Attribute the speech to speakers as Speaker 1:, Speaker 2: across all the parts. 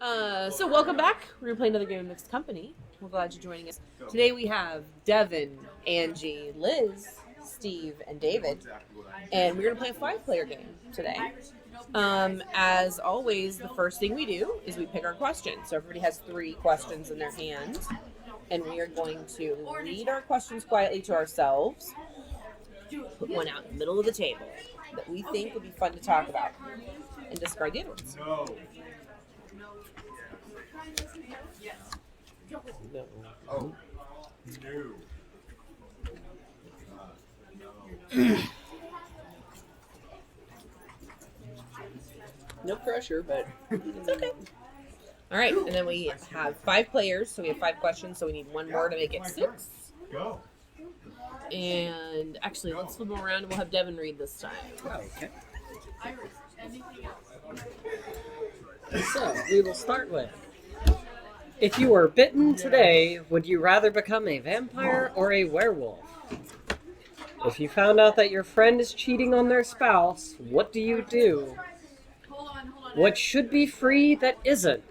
Speaker 1: So welcome back. We're gonna play another game of Mixed Company. We're glad you're joining us. Today we have Devin, Angie, Liz, Steve, and David, and we're gonna play a 5-player game today. As always, the first thing we do is we pick our questions. So everybody has 3 questions in their hand, and we are going to read our questions quietly to ourselves. Put one out in the middle of the table that we think would be fun to talk about, and discard the other ones.
Speaker 2: No.
Speaker 3: Oh, no.
Speaker 2: No pressure, but
Speaker 1: It's okay. All right, and then we have 5 players, so we have 5 questions, so we need one more to make it 6.
Speaker 3: Go.
Speaker 1: And actually, let's flip them around and we'll have Devin read this time.
Speaker 2: okay. So we will start with: if you were bitten today, would you rather become a vampire or a werewolf? If you found out that your friend is cheating on their spouse, what do you do? What should be free that isn't?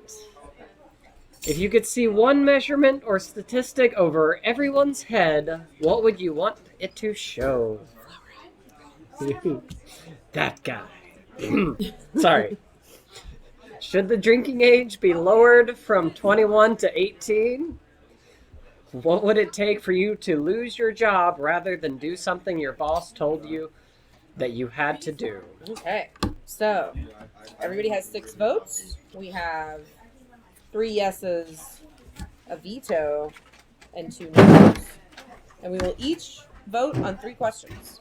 Speaker 2: If you could see one measurement or statistic over everyone's head, what would you want it to show? That guy. Sorry. Should the drinking age be lowered from 21 to 18? What would it take for you to lose your job rather than do something your boss told you that you had to do?
Speaker 1: Okay, so everybody has 6 votes. We have 3 yeses, a veto, and 2 no's. And we will each vote on 3 questions.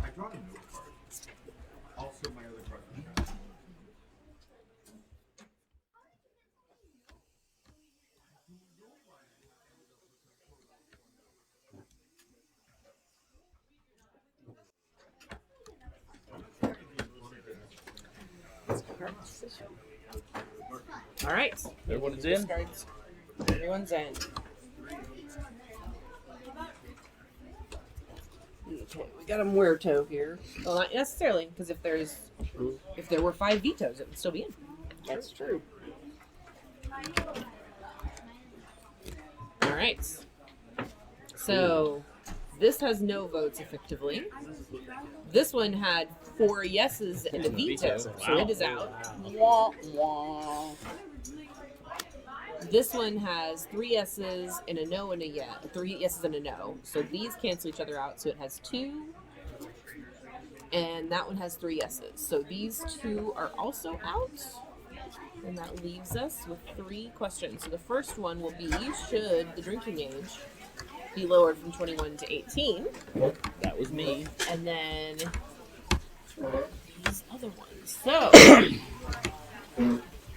Speaker 3: I draw a note card. Also, my other question.
Speaker 1: All right.
Speaker 4: Everyone's in?
Speaker 1: Discards. Everyone's in. Okay, we got a muerto here. Well, not necessarily, because if there were 5 vetoes, it would still be in.
Speaker 2: That's true.
Speaker 1: All right. So this has no votes effectively. This one had 4 yeses and a veto, so it is out.
Speaker 2: Wah, wah.
Speaker 1: This one has 3 yeses and a no and a yes. 3 yeses and a no. So these cancel each other out. So it has 2. And that one has 3 yeses. So these 2 are also out. And that leaves us with 3 questions. So the first one will be, should the drinking age be lowered from 21 to 18?
Speaker 4: That was me.
Speaker 1: And then these other ones. So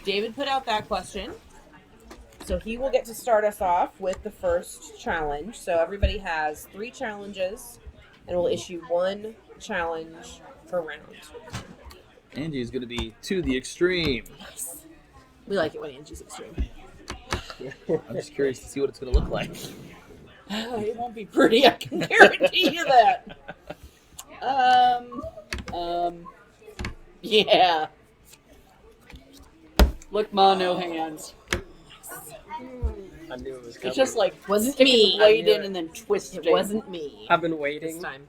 Speaker 1: David put out that question. So he will get to start us off with the first challenge. So everybody has 3 challenges, and we'll issue 1 challenge per round.
Speaker 4: Angie is going to be to the extreme.
Speaker 1: Nice. We like it when Angie's extreme.
Speaker 4: I'm just curious to see what it's going to look like.
Speaker 1: It won't be pretty, I can guarantee you that.
Speaker 2: Yeah. Look, Ma, no hands.
Speaker 5: I knew it was coming.
Speaker 2: It's just like
Speaker 1: Wasn't
Speaker 2: sticking
Speaker 1: me.
Speaker 2: the blade
Speaker 5: I knew
Speaker 2: in
Speaker 5: it.
Speaker 2: and then twisting.
Speaker 1: It wasn't me
Speaker 5: I've been
Speaker 1: this
Speaker 5: waiting.
Speaker 1: time.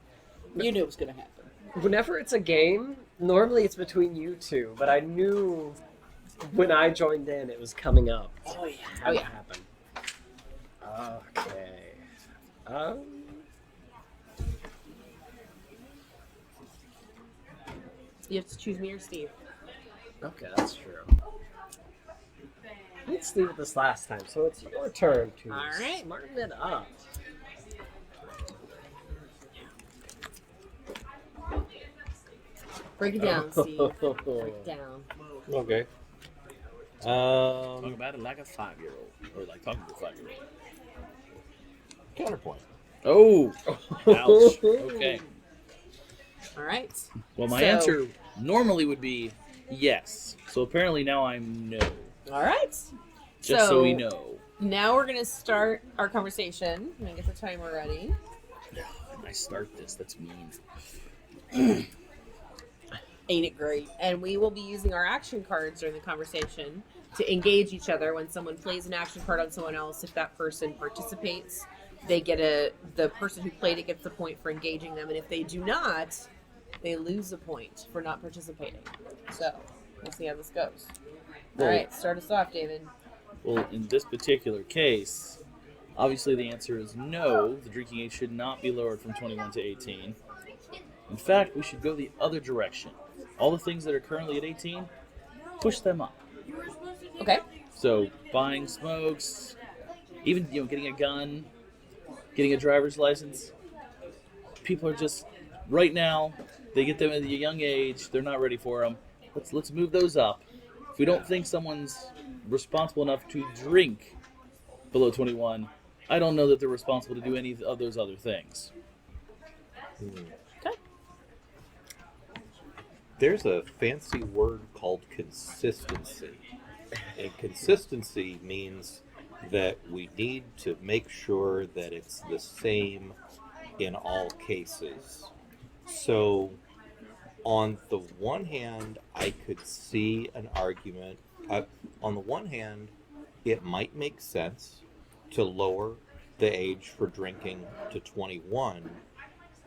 Speaker 2: You knew it was going to happen.
Speaker 5: Whenever it's a game, normally it's between you two, but I knew when I joined in it was coming up.
Speaker 2: Oh, yeah.
Speaker 5: Had to happen. Okay.
Speaker 1: You have to choose me or Steve.
Speaker 5: Okay, that's true. Let's leave it this last time, so it's your turn to
Speaker 1: All right.
Speaker 5: smarten it up.
Speaker 1: Break it down, Steve. Break it down.
Speaker 6: Okay.
Speaker 4: Talk about it like a 5-year-old. Or like talking to a 5-year-old.
Speaker 6: Counterpoint.
Speaker 4: Oh! Ouch. Okay.
Speaker 1: All right.
Speaker 4: Well, my
Speaker 1: So-
Speaker 4: answer normally would be Yes. So apparently now I'm no.
Speaker 1: All right.
Speaker 4: Just so we know.
Speaker 1: Now we're gonna start our conversation. I'm gonna get the timer ready.
Speaker 4: I start this. That's mean.
Speaker 1: Ain't it great? And we will be using our action cards during the conversation to engage each other. When someone plays an action card on someone else, if that person participates, they get the person who played it gets the point for engaging them, and if they do not, they lose a point for not participating. So we'll see how this goes. All right, start us off, David.
Speaker 4: Well, in this particular case, obviously the answer is no. The drinking age should not be lowered from 21 to 18. In fact, we should go the other direction. All the things that are currently at 18, push them up.
Speaker 1: Okay.
Speaker 4: So buying smokes, even getting a gun, getting a driver's license. People are just right now. They get them at a young age. They're not ready for them. Let's move those up. If we don't think someone's responsible enough to drink below 21, I don't know that they're responsible to do any of those other things.
Speaker 1: Okay.
Speaker 6: There's a fancy word called consistency. And consistency means that we need to make sure that it's the same in all cases. So, on the one hand, I could see an argument. On the one hand, it might make sense to lower the age for drinking to 21,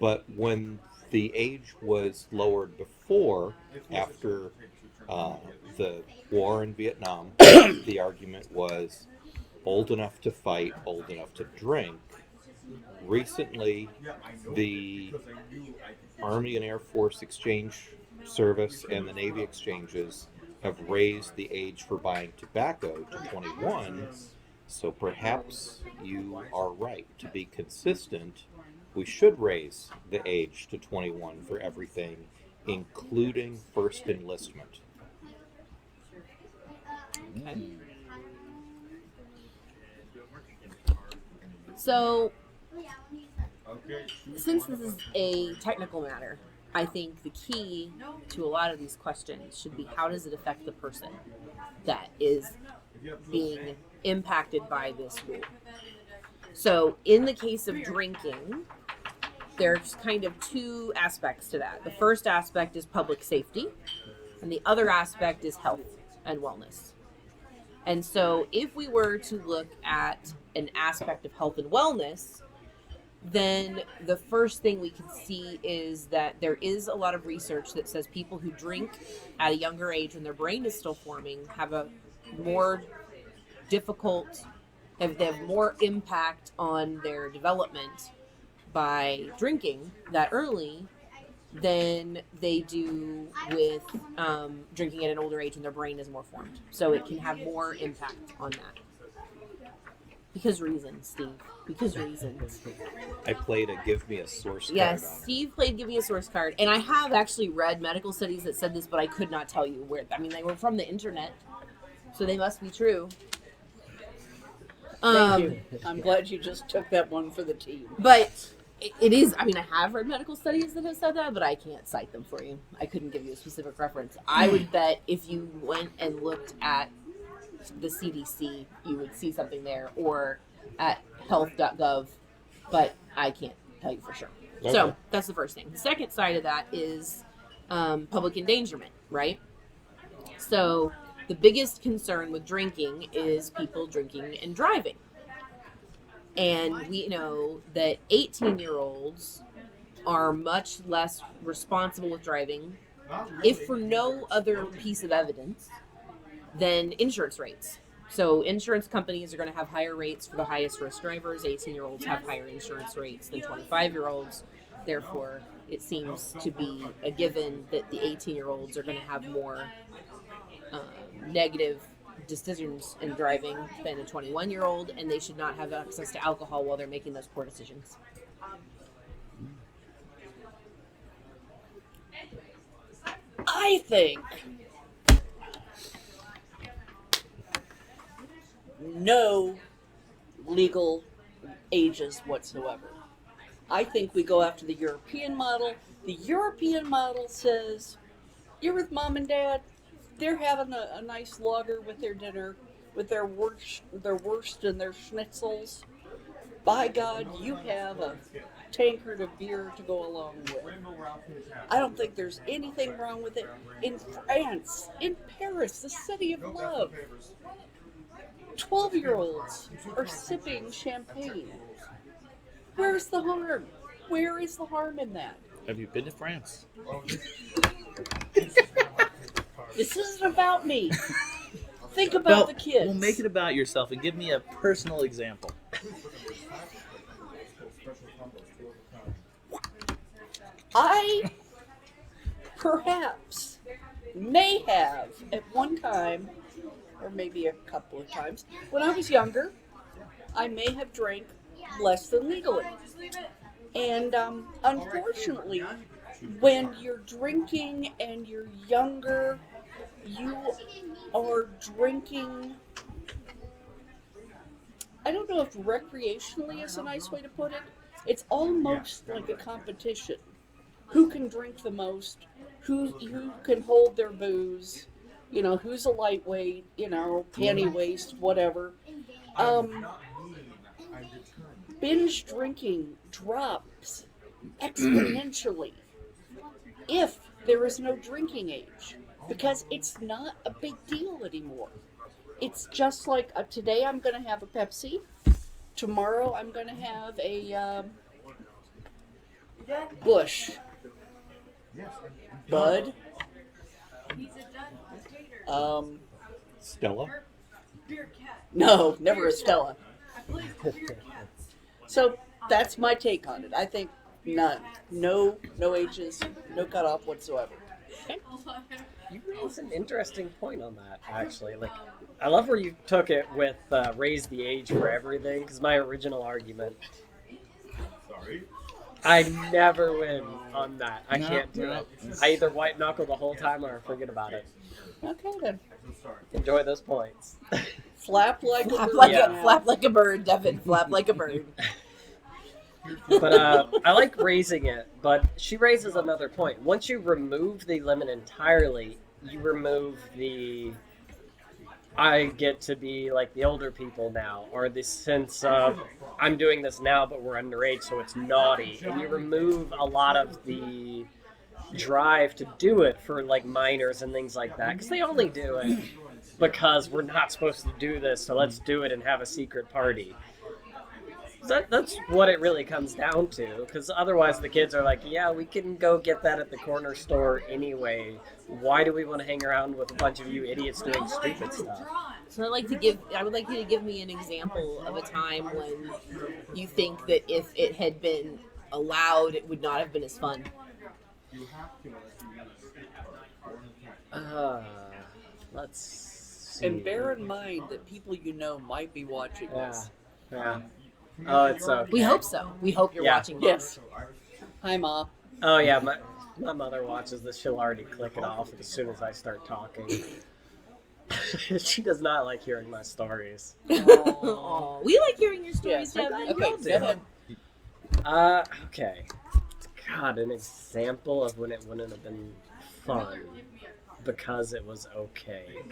Speaker 6: but when the age was lowered before, after the war in Vietnam, the argument was old enough to fight, old enough to drink. Recently, the Army and Air Force Exchange Service and the Navy exchanges have raised the age for buying tobacco to 21, so perhaps you are right. To be consistent, we should raise the age to 21 for everything, including first enlistment.
Speaker 1: Okay. So, since this is a technical matter, I think the key to a lot of these questions should be how does it affect the person that is being impacted by this rule. So, in the case of drinking, there's kind of two aspects to that. The first aspect is public safety, and the other aspect is health and wellness. And so if we were to look at an aspect of health and wellness, then the first thing we can see is that there is a lot of research that says people who drink at a younger age when their brain is still forming have a more difficult, they have more impact on their development by drinking that early than they do with drinking at an older age when their brain is more formed. So it can have more impact on that. Because reasons, Steve. Because reasons.
Speaker 6: I played a give me a source card.
Speaker 1: Yes,
Speaker 6: on it.
Speaker 1: Steve played Give Me a Source Card. And I have actually read medical studies that said this, but I could not tell you where. I mean, they were from the internet, so they must be true.
Speaker 7: Thank you. I'm glad you just took that one for the team.
Speaker 1: But it is, I mean, I have read medical studies that have said that, but I can't cite them for you. I couldn't give you a specific reference. I would bet if you went and looked at the CDC, you would see something there, or at health.gov, but I can't tell you for sure.
Speaker 6: Okay.
Speaker 1: So that's the first thing. The second side of that is public endangerment, right? So the biggest concern with drinking is people drinking and driving. And we know that 18-year-olds are much less responsible with driving, if for no other piece of evidence, than insurance rates. So insurance companies are going to have higher rates for the highest risk drivers. 18-year-olds have higher insurance rates than 25-year-olds. Therefore, it seems to be a given that the 18-year-olds are going to have more negative decisions in driving than a 21-year-old, and they should not have access to alcohol while they're making those poor decisions.
Speaker 7: I think no legal ages whatsoever. I think we go after the European model. The European model says, you're with mom and dad, they're having a nice lager with their dinner, with their wurst and their schnitzels. By God, you have a tankard of beer to go along with. I don't think there's anything wrong with it. In France, in Paris, the city of love, 12-year-olds are sipping champagne. Where's the harm? Where is the harm in that?
Speaker 4: Have you been to France?
Speaker 7: This isn't about me. Think about the kids.
Speaker 4: Well, make it about yourself and give me a personal example.
Speaker 7: I perhaps may have at one time, or maybe a couple of times, when I was younger, I may have drank less than legally. And unfortunately, when you're drinking and you're younger, you are drinking, I don't know if recreationally is a nice way to put it. It's almost like a competition. Who can drink the most? Who can hold their booze? You know, who's a lightweight? You know, panty waist, whatever. Binge drinking drops exponentially if there is no drinking age, because it's not a big deal anymore. It's just like today I'm going to have a Pepsi. Tomorrow I'm going to have a Bush. Bud.
Speaker 6: Stella?
Speaker 7: No, never a Stella. So that's my take on it. I think none. No ages, no cutoff whatsoever.
Speaker 2: You raise an interesting point on that, actually. Like, I love where you took it with raise the age for everything, because my original argument, I never win on that. I can't do it. I either white knuckle the whole time or forget about it.
Speaker 7: Okay then.
Speaker 2: Enjoy those points.
Speaker 7: Flap like
Speaker 1: Flap
Speaker 7: a
Speaker 1: like,
Speaker 7: bird.
Speaker 1: a, flap like a bird, Devin. Flap like a bird.
Speaker 2: But I like raising it, but she raises another point. Once you remove the limit entirely, you remove the I get to be like the older people now, or the sense of I'm doing this now but we're underage so it's naughty, and you remove a lot of the drive to do it for like minors and things like that, because they only do it because we're not supposed to do this, so let's do it and have a secret party. That's what it really comes down to, because otherwise the kids are like, yeah, we can go get that at the corner store anyway. Why do we want to hang around with a bunch of you idiots doing stupid stuff?
Speaker 1: So I would like you to give me an example of a time when you think that if it had been allowed, it would not have been as fun.
Speaker 2: Let's see.
Speaker 7: And bear in mind that people you know might be watching this.
Speaker 2: Yeah. Oh, it's okay.
Speaker 1: We hope so. We hope you're
Speaker 2: Yeah.
Speaker 1: watching.
Speaker 7: Yes. Hi, Ma.
Speaker 2: Oh, yeah, my mother watches this. She'll already click it off as soon as I start talking. She does not like hearing my stories.
Speaker 1: Aw, we like hearing your stories,
Speaker 7: Yes.
Speaker 1: Devin.
Speaker 7: Okay,
Speaker 1: We
Speaker 7: go
Speaker 1: do.
Speaker 7: ahead.
Speaker 2: Okay. God, an example of when it wouldn't have been fun because it was okay.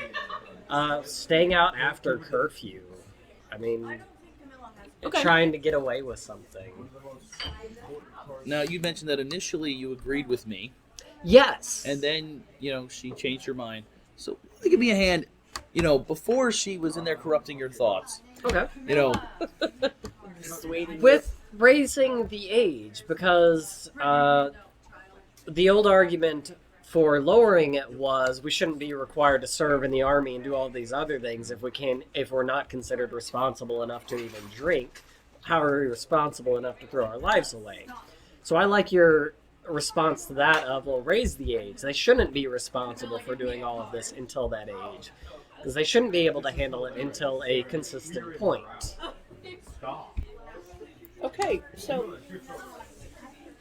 Speaker 2: Staying out after curfew. I mean,
Speaker 1: Okay.
Speaker 2: trying to get away with something.
Speaker 4: Now, you mentioned that initially you agreed with me,
Speaker 2: Yes.
Speaker 4: and then, she changed her mind. So, give me a hand. Before she was in there corrupting your thoughts,
Speaker 2: Okay.
Speaker 1: Persuading
Speaker 2: With raising the age, because the old argument for lowering it was we shouldn't be required to serve in the army and do all these other things if we're not considered responsible enough to even drink. How are we responsible enough to throw our lives away? So I like your response to that of, well, raise the age. They shouldn't be responsible for doing all of this until that age, because they shouldn't be able to handle it until a consistent point.
Speaker 7: Okay, so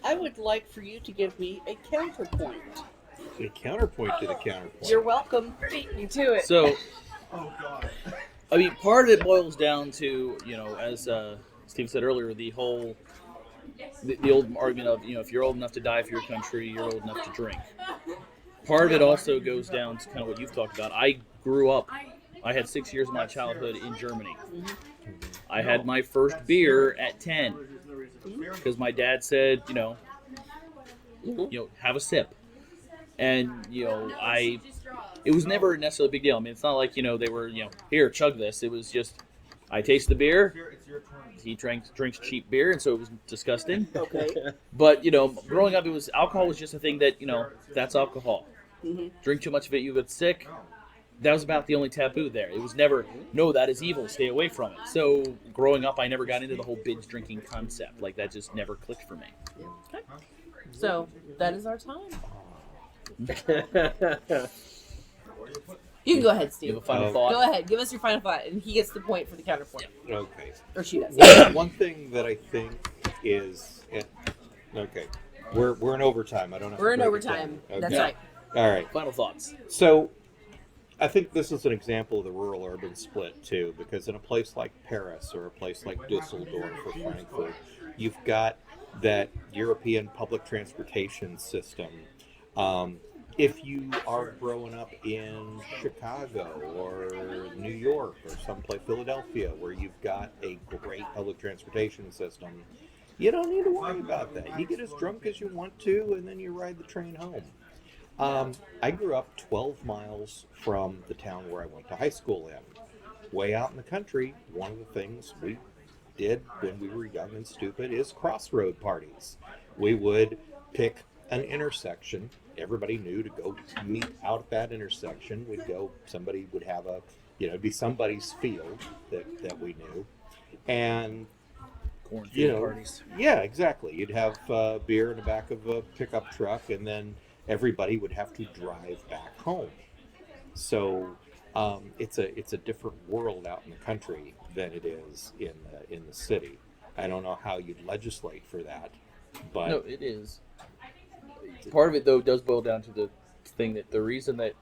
Speaker 7: I would like for you to give me a counterpoint.
Speaker 6: A counterpoint to the counterpoint.
Speaker 7: You're welcome.
Speaker 1: Beat me to it.
Speaker 4: So, I mean, part of it boils down to, as Steve said earlier, the whole, the old argument of, if you're old enough to die for your country, you're old enough to drink. part of it also goes down to kind of what you've talked about. I grew up. I had 6 years of my childhood in Germany. I had my first beer at 10 because my dad said, have a sip, and it was never necessarily a big deal. I mean, it's not like they were here, chug this. It was just I taste the beer. He drinks cheap beer, and so it was disgusting.
Speaker 7: Okay.
Speaker 4: But growing up, alcohol was just a thing that that's alcohol. Drink too much of it, you get sick. That was about the only taboo there. It was never, no, that is evil, stay away from it. So growing up, I never got into the whole binge drinking concept. Like, that just never clicked for me.
Speaker 1: Okay. So that is our time. You can go ahead, Steve.
Speaker 4: You have a final thought?
Speaker 1: Go ahead. Give us your final thought, and he gets the point for the counterpoint.
Speaker 6: Okay.
Speaker 1: Or she does.
Speaker 6: One thing that I think is okay. We're in overtime. I don't know.
Speaker 1: We're in overtime.
Speaker 6: Okay.
Speaker 1: That's right.
Speaker 6: All right.
Speaker 4: Final thoughts.
Speaker 6: So, I think this is an example of the rural-urban split too, because in a place like Paris or a place like Dusseldorf or Frankfurt, you've got that European public transportation system. If you are growing up in Chicago or New York or someplace, Philadelphia, where you've got a great public transportation system, you don't need to worry about that. You get as drunk as you want to, and then you ride the train home. I grew up 12 miles from the town where I went to high school in. Way out in the country, one of the things we did when we were young and stupid is crossroad parties. We would pick an intersection. Everybody knew to go meet out at that intersection. Somebody would have it'd be somebody's field that we knew. And
Speaker 4: Cornfield parties.
Speaker 6: Yeah, exactly. You'd have beer in the back of a pickup truck, and then everybody would have to drive back home. So it's a different world out in the country than it is in the city. I don't know how you'd legislate for that, but
Speaker 4: No, it is. Part of it, though, does boil down to the thing that the reason that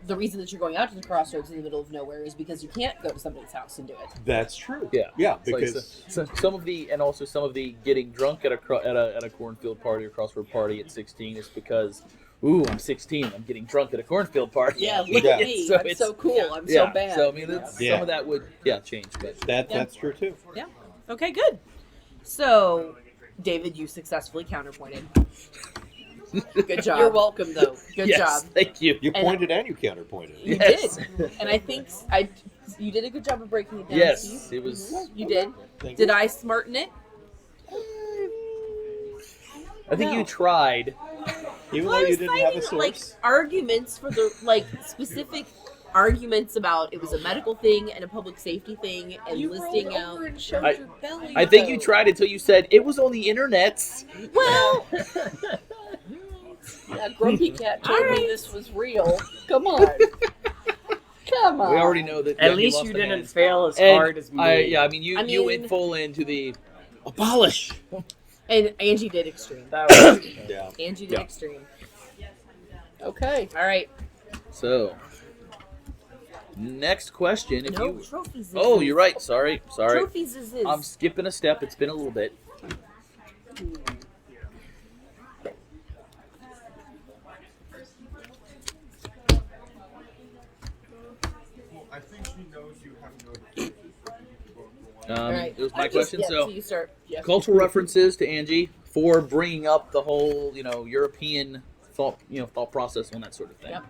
Speaker 1: The reason that you're going out to the crossroads in the middle of nowhere is because you can't go to somebody's house and do it.
Speaker 6: that's true.
Speaker 4: Yeah, it's like
Speaker 6: because
Speaker 4: some of the getting drunk at a cornfield party or crossroad party at 16 is because I'm 16, I'm getting drunk at a cornfield party.
Speaker 7: Yeah, look
Speaker 6: Yeah.
Speaker 7: at me.
Speaker 4: So
Speaker 7: I'm
Speaker 4: it's-
Speaker 7: so cool. I'm
Speaker 4: yeah.
Speaker 7: so bad.
Speaker 4: So I mean,
Speaker 6: Yeah.
Speaker 4: some of that would change, but
Speaker 6: that's true too.
Speaker 1: Yeah. Okay, good. So, David, you successfully counterpointed. Good job.
Speaker 7: You're welcome, though.
Speaker 1: Good
Speaker 4: yes,
Speaker 1: job.
Speaker 4: thank you.
Speaker 6: You
Speaker 1: And-
Speaker 6: pointed and you counterpointed.
Speaker 1: You
Speaker 4: Yes.
Speaker 1: did. And I think you did a good job of breaking it down.
Speaker 4: Yes,
Speaker 1: Steve.
Speaker 4: it was.
Speaker 1: You did.
Speaker 6: Thank
Speaker 1: Did
Speaker 6: you.
Speaker 1: I smarten it?
Speaker 4: I think
Speaker 1: No.
Speaker 4: you tried.
Speaker 6: Even though
Speaker 1: I
Speaker 6: you
Speaker 1: was
Speaker 6: didn't have a
Speaker 1: citing, like,
Speaker 6: source.
Speaker 1: arguments for the specific arguments about it was a medical thing and a public safety thing and
Speaker 7: You
Speaker 1: listing
Speaker 7: rolled
Speaker 1: out.
Speaker 7: over and showed
Speaker 4: I-
Speaker 7: your belly.
Speaker 4: I think
Speaker 7: though.
Speaker 4: you tried until you said it was on the internets.
Speaker 1: Well,
Speaker 7: Yeah, Grumpy Cat told
Speaker 1: All
Speaker 7: me
Speaker 1: right.
Speaker 7: this was real. Come on. Come on.
Speaker 4: We already know that.
Speaker 5: At
Speaker 4: he
Speaker 5: least
Speaker 4: lost
Speaker 5: you
Speaker 4: the
Speaker 5: didn't
Speaker 4: hands.
Speaker 5: fail as
Speaker 4: And
Speaker 5: hard as me.
Speaker 4: I mean, you went full into the abolish.
Speaker 1: and Angie did extreme.
Speaker 5: That was,
Speaker 6: Yeah.
Speaker 1: Angie did
Speaker 4: Yeah.
Speaker 1: extreme.
Speaker 7: Okay.
Speaker 1: All right.
Speaker 4: So, next question. If
Speaker 1: No
Speaker 4: you.
Speaker 1: trophies.
Speaker 4: Oh, you're right. Sorry.
Speaker 1: Trophies is his.
Speaker 4: I'm skipping a step. It's been a little bit.
Speaker 3: Well, I think she knows you have no excuses for people going
Speaker 1: All
Speaker 3: on.
Speaker 1: right.
Speaker 4: It was my
Speaker 1: I'm just-
Speaker 4: question.
Speaker 1: yeah,
Speaker 4: So,
Speaker 1: you start.
Speaker 7: Yes.
Speaker 4: cultural references to Angie for bringing up the whole, European thought process on that sort of thing.
Speaker 1: Yep.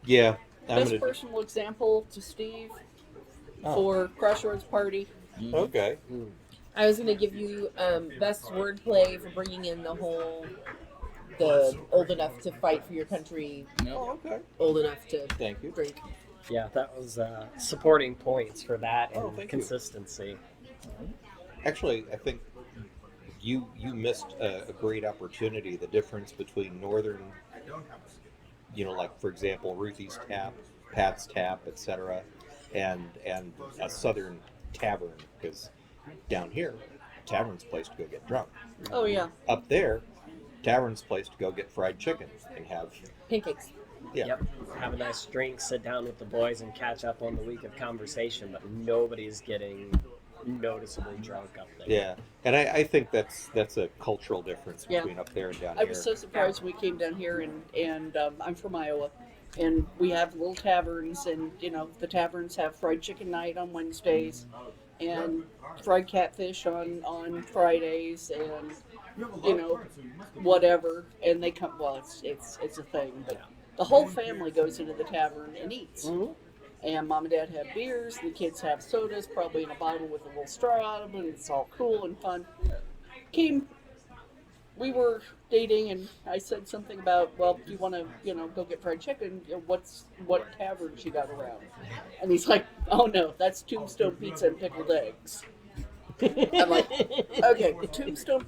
Speaker 6: Yeah. I'm
Speaker 7: Best
Speaker 6: gonna.
Speaker 7: personal example to Steve
Speaker 6: Oh.
Speaker 7: for Crossroads Party.
Speaker 6: Okay.
Speaker 1: I was gonna give you best wordplay for bringing in the old enough to fight for your country,
Speaker 4: Yep.
Speaker 6: Oh, okay.
Speaker 1: old enough to
Speaker 6: Thank you.
Speaker 1: drink.
Speaker 5: yeah, that was supporting points for that
Speaker 6: Oh,
Speaker 5: and
Speaker 6: thank you.
Speaker 5: consistency.
Speaker 6: Actually, I think you missed a great opportunity. The difference between northern,
Speaker 3: I don't have a skill.
Speaker 6: like for example, Ruthie's Tap, Pat's Tap, etc., and a southern tavern. Because down here, tavern's a place to go get drunk.
Speaker 7: Oh, yeah.
Speaker 6: Up there, tavern's a place to go get fried chicken and have.
Speaker 1: Pancakes.
Speaker 6: Yeah.
Speaker 5: Yep. Have a nice drink, sit down with the boys, and catch up on the week of conversation. But nobody's getting noticeably drunk up there.
Speaker 6: Yeah, and I think that's a cultural difference
Speaker 7: Yeah.
Speaker 6: between up there and down
Speaker 7: I
Speaker 6: here.
Speaker 7: was so surprised when we came down here, and I'm from Iowa, and we have little taverns, and the taverns have fried chicken night on Wednesdays, and fried catfish on Fridays, and whatever, and they come. Well, it's a thing, but the whole family goes into the tavern and eats.
Speaker 5: Mhm.
Speaker 7: And mom and dad have beers, and the kids have sodas, probably in a bottle with a little straw out of it, and it's all cool and fun. We were dating, and I said something about, well, do you want to, go get fried chicken? What taverns you got around? And he's like, oh no, that's Tombstone Pizza and pickled eggs. I'm like, okay, Tombstone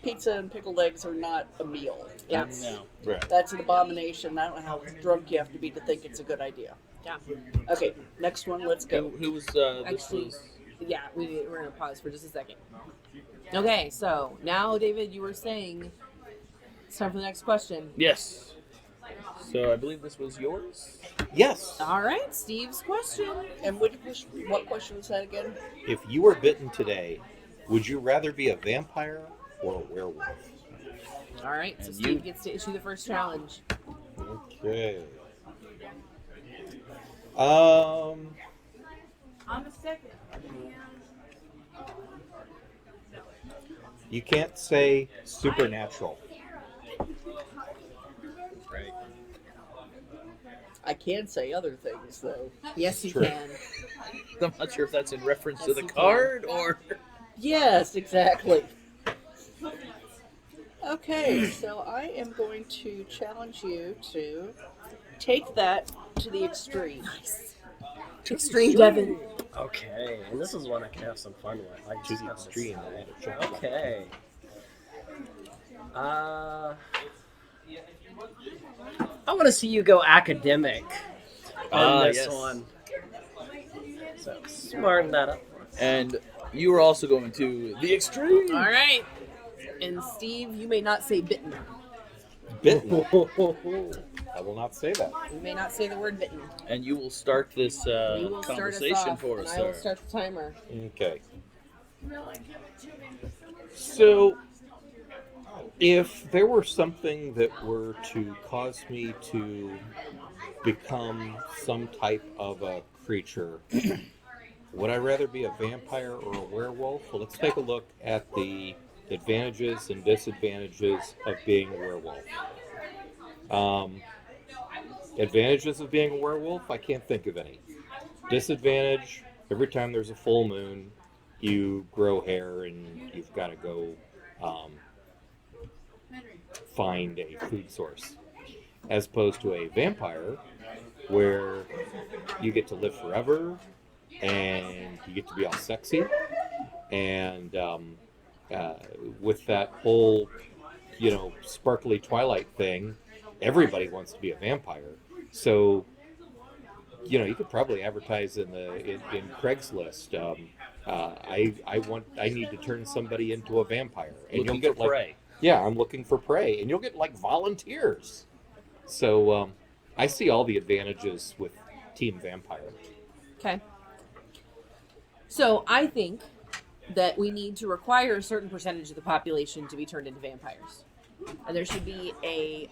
Speaker 7: pizza and pickled eggs are not a meal.
Speaker 1: Yeah.
Speaker 4: No.
Speaker 6: Right.
Speaker 7: That's an abomination. I don't know how drunk you have to be to think it's a good idea.
Speaker 1: Yeah.
Speaker 7: Okay, next one, let's go.
Speaker 4: Who was this?
Speaker 1: Actually-
Speaker 4: Was
Speaker 1: Yeah, we're going to pause for just a second. Okay, so now, David, you were saying it's time for the next question.
Speaker 4: yes. So I believe this was yours.
Speaker 6: Yes.
Speaker 1: All right, Steve's question.
Speaker 7: And what question was that again?
Speaker 6: If you were bitten today, would you rather be a vampire or a werewolf?
Speaker 1: All right, so
Speaker 4: And
Speaker 1: Steve
Speaker 4: you-
Speaker 1: gets to issue the first challenge.
Speaker 6: Okay. You can't say supernatural.
Speaker 7: I can say other things though.
Speaker 1: Yes, you
Speaker 6: True.
Speaker 1: can.
Speaker 4: I'm not sure if that's in reference to
Speaker 1: Yes,
Speaker 4: the
Speaker 1: you can.
Speaker 4: card or.
Speaker 7: Yes, exactly. Okay, so I am going to challenge you to take that to the extreme.
Speaker 1: Extreme Devin.
Speaker 5: Okay, and this is one I can have some fun with. I
Speaker 6: To
Speaker 5: just
Speaker 6: the
Speaker 5: have to
Speaker 6: extreme.
Speaker 5: say. Okay. I want to see you go academic on this
Speaker 4: Yes.
Speaker 5: one. So smarten that up.
Speaker 4: And you were also going to the extreme.
Speaker 1: All right. And Steve, you may not say bitten.
Speaker 6: Bitten. I will not say that.
Speaker 1: You may not say the word bitten.
Speaker 4: And you will start this
Speaker 1: You will start us
Speaker 4: conversation
Speaker 1: off,
Speaker 4: for
Speaker 1: and
Speaker 4: us,
Speaker 1: I will
Speaker 4: sir.
Speaker 1: start the timer.
Speaker 6: Okay. So, if there were something that were to cause me to become some type of a creature, would I rather be a vampire or a werewolf? Well, let's take a look at the advantages and disadvantages of being a werewolf. Advantages of being a werewolf? I can't think of any. Disadvantage, every time there's a full moon, you grow hair and you've got to go find a food source. As opposed to a vampire, where you get to live forever and you get to be all sexy. And with that whole, sparkly Twilight thing, everybody wants to be a vampire. So, you could probably advertise in Craigslist. I need to turn somebody into a vampire, and
Speaker 4: Looking
Speaker 6: you'll get
Speaker 4: for prey.
Speaker 6: Yeah, I'm looking for prey, and you'll get volunteers. So I see all the advantages with Team Vampire.
Speaker 1: Okay. So I think that we need to require a certain percentage of the population to be turned into vampires. And there should be a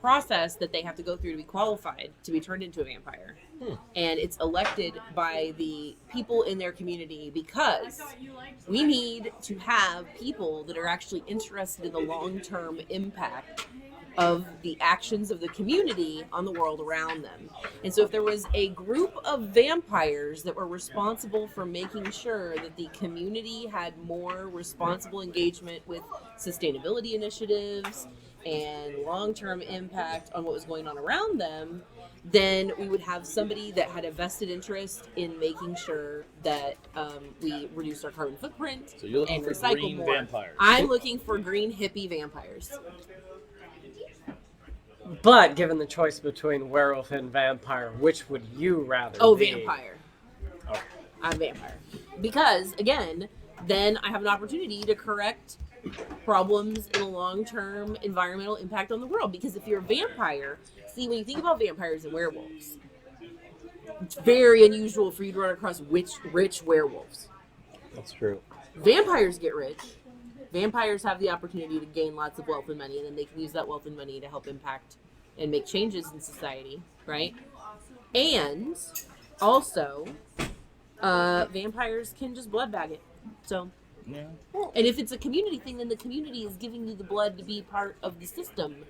Speaker 1: process that they have to go through to be qualified to be turned into a vampire. And it's elected by the people in their community, because we need to have people that are actually interested in the long-term impact of the actions of the community on the world around them. And so if there was a group of vampires that were responsible for making sure that the community had more responsible engagement with sustainability initiatives and long-term impact on what was going on around them, then we would have somebody that had a vested interest in making sure that we reduce our carbon footprint
Speaker 4: So you're looking
Speaker 1: and
Speaker 4: for
Speaker 1: recycle
Speaker 4: green
Speaker 1: more.
Speaker 4: vampires.
Speaker 1: I'm looking for green hippie vampires.
Speaker 5: But given the choice between werewolf and vampire, which would you rather
Speaker 1: Oh,
Speaker 5: be?
Speaker 1: vampire.
Speaker 5: Okay.
Speaker 1: I'm vampire. Because, again, then I have an opportunity to correct problems in a long-term environmental impact on the world. Because if you're a vampire, see, when you think about vampires and werewolves, it's very unusual for you to run across rich werewolves.
Speaker 6: That's true.
Speaker 1: Vampires get rich. Vampires have the opportunity to gain lots of wealth and money, and then they can use that wealth and money to help impact and make changes in society, right? And also, vampires can just blood bag it. So,
Speaker 4: Yeah.
Speaker 1: and if it's a community thing, then the community is giving you the blood to be part of the system.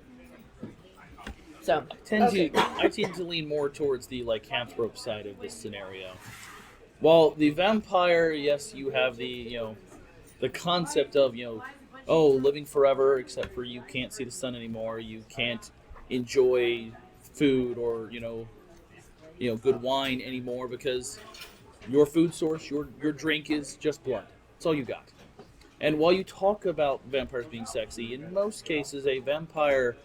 Speaker 1: So,
Speaker 4: I tend to lean more towards the lycanthrope side of this scenario. While the vampire, yes, you have the concept of living forever, except for you can't see the sun anymore, you can't enjoy food or good wine anymore because your food source, your drink is just blood. That's all you got. And while you talk about vampires being sexy, in most cases, a vampire,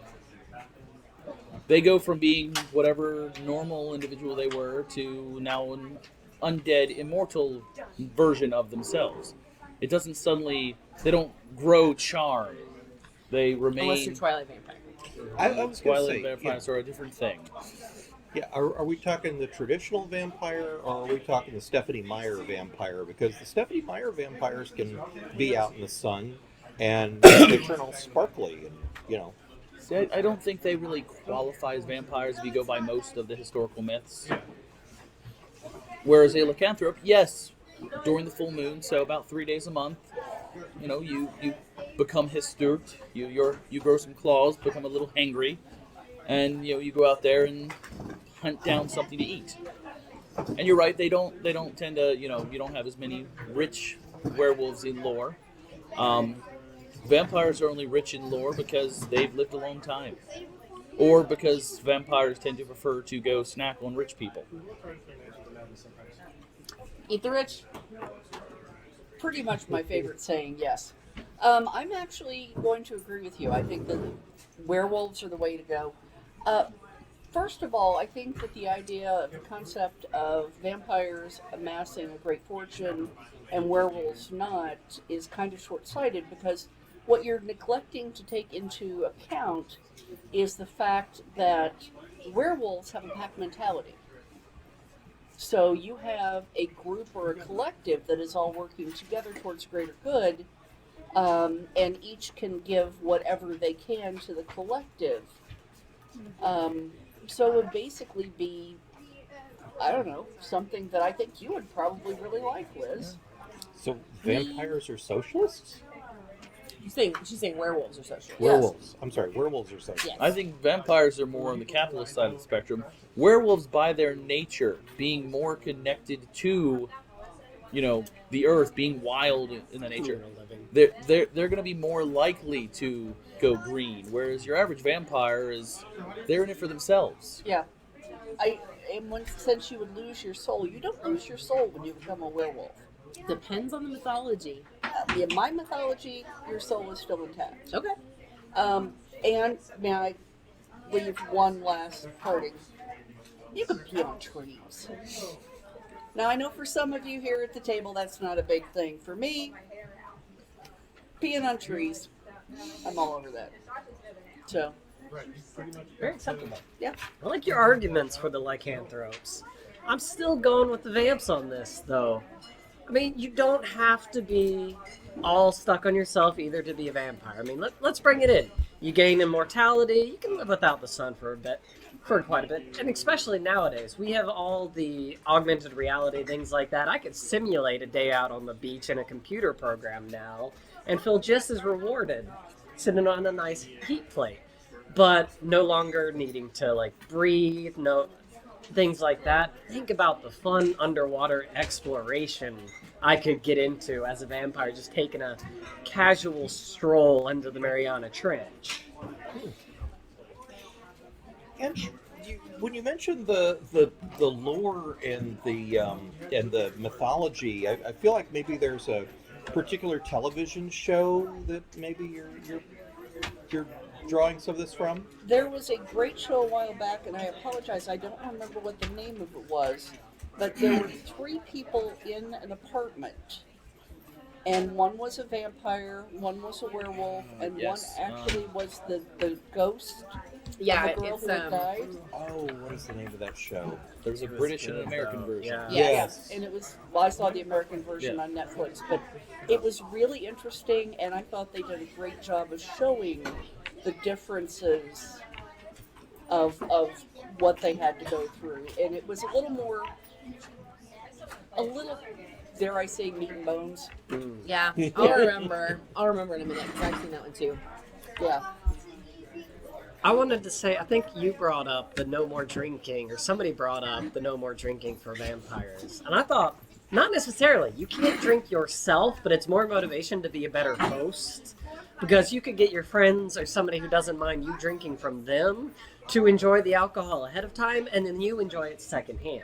Speaker 4: they go from being whatever normal individual they were to now an undead, immortal version of themselves. It doesn't suddenly, they don't grow charm. They remain.
Speaker 1: unless you're Twilight Vampire.
Speaker 6: I was going to
Speaker 4: Twilight
Speaker 6: say,
Speaker 4: vampires are a different thing.
Speaker 6: yeah, are we talking the traditional vampire, or are we talking the Stephanie Meyer vampire? Because the Stephanie Meyer vampires can be out in the sun, and they turn all sparkly, and
Speaker 4: See, I don't think they really qualify as vampires if you go by most of the historical myths. Whereas a lycanthrope, yes, during the full moon, so about 3 days a month, you become hystert, you grow some claws, become a little hangry, and you go out there and hunt down something to eat. And you're right, they don't tend to, you don't have as many rich werewolves in lore. Vampires are only rich in lore because they've lived a long time. Or because vampires tend to prefer to go snack on rich people.
Speaker 1: Eat the rich.
Speaker 7: Pretty much my favorite saying, yes. I'm actually going to agree with you. I think that werewolves are the way to go. First of all, I think that the idea, the concept of vampires amassing a great fortune and werewolves not is kind of short-sighted, because what you're neglecting to take into account is the fact that werewolves have a pack mentality. So you have a group or a collective that is all working together towards greater good, and each can give whatever they can to the collective. So it would basically be, I don't know, something that I think you would probably really like, Liz.
Speaker 6: so vampires are socialists.
Speaker 1: She's saying werewolves are social.
Speaker 6: Werewolves. I'm sorry, werewolves are socialists.
Speaker 1: Yes.
Speaker 4: I think vampires are more on the capitalist side of the spectrum. Werewolves, by their nature, being more connected to, the earth, being wild in the nature, they're going to be more likely to go green. Whereas your average vampire they're in it for themselves.
Speaker 7: Yeah. Since you would lose your soul, you don't lose your soul when you become a werewolf.
Speaker 1: Depends on the mythology.
Speaker 7: In my mythology, your soul is still intact.
Speaker 1: Okay.
Speaker 7: And may I leave one last parting? You can pee on trees. Now, I know for some of you here at the table, that's not a big thing. For me, peeing on trees, I'm all over that. So,
Speaker 5: Very acceptable.
Speaker 7: yeah.
Speaker 5: I like your arguments for the lycanthropes. I'm still going with the vamps on this, though. I mean, you don't have to be all stuck on yourself either to be a vampire. I mean, let's bring it in. You gain immortality. You can live without the sun for quite a bit. And especially nowadays, we have all the augmented reality, things like that. I could simulate a day out on the beach in a computer program now and feel just as rewarded sitting on a nice heat plate. But no longer needing to, breathe, things like that. Think about the fun underwater exploration I could get into as a vampire, just taking a casual stroll under the Mariana Trench.
Speaker 6: And when you mentioned the lore and the mythology, I feel like maybe there's a particular television show that maybe you're drawing some of this from.
Speaker 7: There was a great show a while back, and I apologize, I don't remember what the name of it was, but there were 3 people in an apartment. And one was a vampire, one was a werewolf, and
Speaker 4: Yes,
Speaker 7: one actually was the ghost
Speaker 1: Yeah,
Speaker 7: the girl
Speaker 1: it's
Speaker 7: who had died.
Speaker 6: Oh, what is the name of that show?
Speaker 4: There's a British and an American version.
Speaker 5: Yeah.
Speaker 6: Yes.
Speaker 7: And it was, well, I saw the American version on Netflix, but it was really interesting, and I thought they did a great job of showing the differences of what they had to go through. And it was a little, dare I say, meat and bones.
Speaker 1: Yeah, I'll remember. I'll remember in a minute because I've seen that one too.
Speaker 7: Yeah.
Speaker 5: I wanted to say, I think you brought up the no more drinking, or somebody brought up the no more drinking for vampires. And I thought, not necessarily. You can't drink yourself, but it's more motivation to be a better host. Because you could get your friends or somebody who doesn't mind you drinking from them to enjoy the alcohol ahead of time, and then you enjoy it secondhand.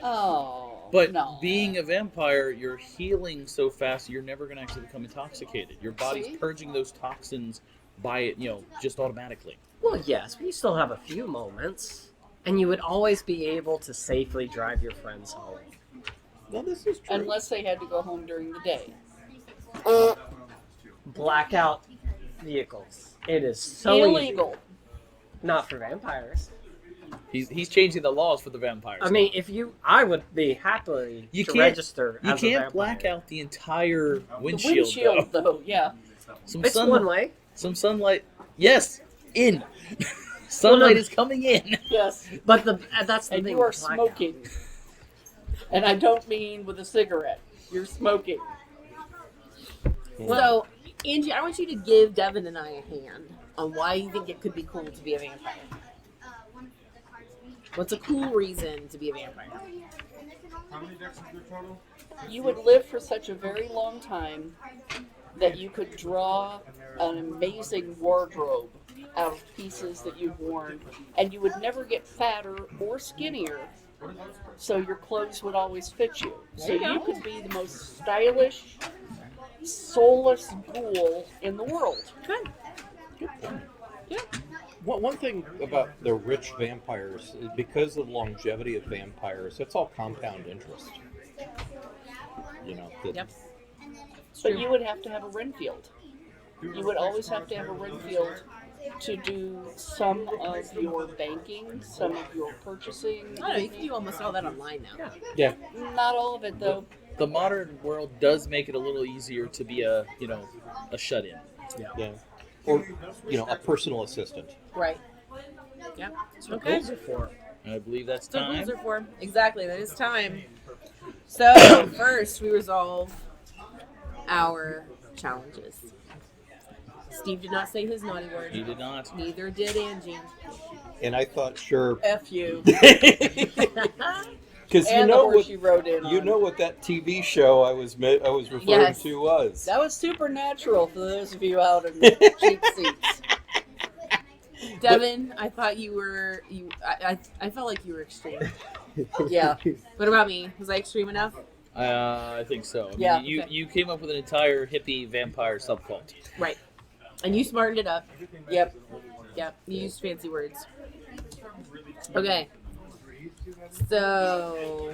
Speaker 7: Oh.
Speaker 4: But
Speaker 7: no.
Speaker 4: being a vampire, you're healing so fast, you're never going to actually become intoxicated. Your body's
Speaker 7: See?
Speaker 4: purging those toxins by it, just automatically.
Speaker 5: Well, yes, but you still have a few moments, and you would always be able to safely drive your friends home.
Speaker 6: No, this is true.
Speaker 7: Unless they had to go home during the day.
Speaker 5: Blackout vehicles. It is so
Speaker 7: Illegal.
Speaker 5: easy. Not for vampires.
Speaker 4: He's changing the laws for the vampires.
Speaker 5: I mean, I would be happily
Speaker 4: You
Speaker 5: to
Speaker 4: can't-
Speaker 5: register
Speaker 4: you
Speaker 5: as a
Speaker 4: can't
Speaker 5: vampire.
Speaker 4: black out the entire
Speaker 7: The
Speaker 4: windshield,
Speaker 7: windshield, though, yeah.
Speaker 4: Some
Speaker 5: It's one way.
Speaker 4: Some sunlight. Yes, in. Sunlight is coming in.
Speaker 7: Yes.
Speaker 5: But that's the
Speaker 7: And
Speaker 5: thing.
Speaker 7: you are
Speaker 5: with blackout.
Speaker 7: smoking. And I don't mean with a cigarette. You're smoking.
Speaker 1: So, Angie, I want you to give Devin and I a hand on why you think it could be cool to be a vampire. What's a cool reason to be a vampire?
Speaker 3: How many decks is there total?
Speaker 7: You would live for such a very long time that you could draw an amazing wardrobe out of pieces that you've worn, and you would never get fatter or skinnier, so your clothes would always fit you. So you could be the most stylish, soulless ghoul in the world.
Speaker 1: Good.
Speaker 6: One thing about the rich vampires, is because of the longevity of vampires, it's all compound interest.
Speaker 1: Yep.
Speaker 7: But you would have to have a Renfield. You would always have to have a Renfield to do some of your banking, some of your purchasing.
Speaker 1: I don't know, you can do almost all that online now.
Speaker 6: Yeah.
Speaker 7: Not all of it, though.
Speaker 4: The modern world does make it a little easier to be a shut-in.
Speaker 6: Yeah. Or, a personal assistant.
Speaker 1: Right. Yep.
Speaker 5: That's what
Speaker 1: Okay.
Speaker 5: ghouls are for.
Speaker 4: I believe that's
Speaker 1: That's what
Speaker 4: time.
Speaker 1: rules are for. Exactly, that is time. So, first, we resolve our challenges. Steve did not say his naughty word.
Speaker 4: He did not.
Speaker 1: Neither did Angie.
Speaker 6: And I thought, sure,
Speaker 7: F you.
Speaker 6: because
Speaker 7: And the horse you rode in on.
Speaker 6: what that TV show I was referring
Speaker 1: Yes.
Speaker 6: to was.
Speaker 7: That was Supernatural for those of you out in cheap seats.
Speaker 1: Devin, I thought you were I felt like you were extreme.
Speaker 7: Yeah.
Speaker 1: What about me? Was I extreme enough?
Speaker 4: I think so. I mean,
Speaker 7: Yeah,
Speaker 4: you
Speaker 1: okay.
Speaker 4: you came up with an entire hippie vampire subplot.
Speaker 1: Right. And you smartened it up.
Speaker 7: Yep.
Speaker 1: Yep. You used fancy words. Okay. So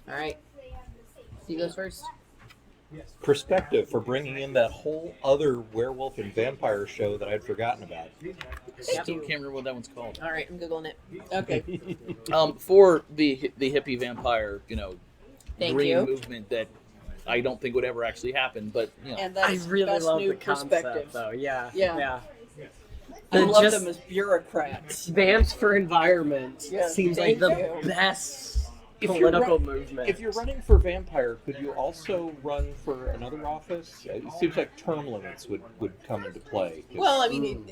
Speaker 1: all right. Steve goes first.
Speaker 6: Perspective for bringing in that whole other werewolf and vampire show that I'd forgotten about.
Speaker 4: Still can't remember what that one's called.
Speaker 1: All right, I'm googling it.
Speaker 7: Okay.
Speaker 4: For the hippie vampire,
Speaker 1: Thank
Speaker 4: green
Speaker 1: you.
Speaker 4: movement that I don't think would ever actually happen, but
Speaker 7: And
Speaker 5: I
Speaker 7: that's
Speaker 5: really
Speaker 7: best
Speaker 5: love
Speaker 7: new
Speaker 5: the concept,
Speaker 7: perspective.
Speaker 5: though. Yeah.
Speaker 7: Yeah.
Speaker 5: The
Speaker 7: I love
Speaker 5: just-
Speaker 7: them as bureaucrats.
Speaker 5: Vamps for environment
Speaker 7: Yes,
Speaker 5: seems like
Speaker 7: thank
Speaker 5: the
Speaker 7: you.
Speaker 5: best
Speaker 6: If you're
Speaker 5: political
Speaker 6: run-
Speaker 5: movement.
Speaker 6: If you're running for vampire, could you also run for another office? It seems like term limits would come into play. 'Cause-
Speaker 1: Well, I mean,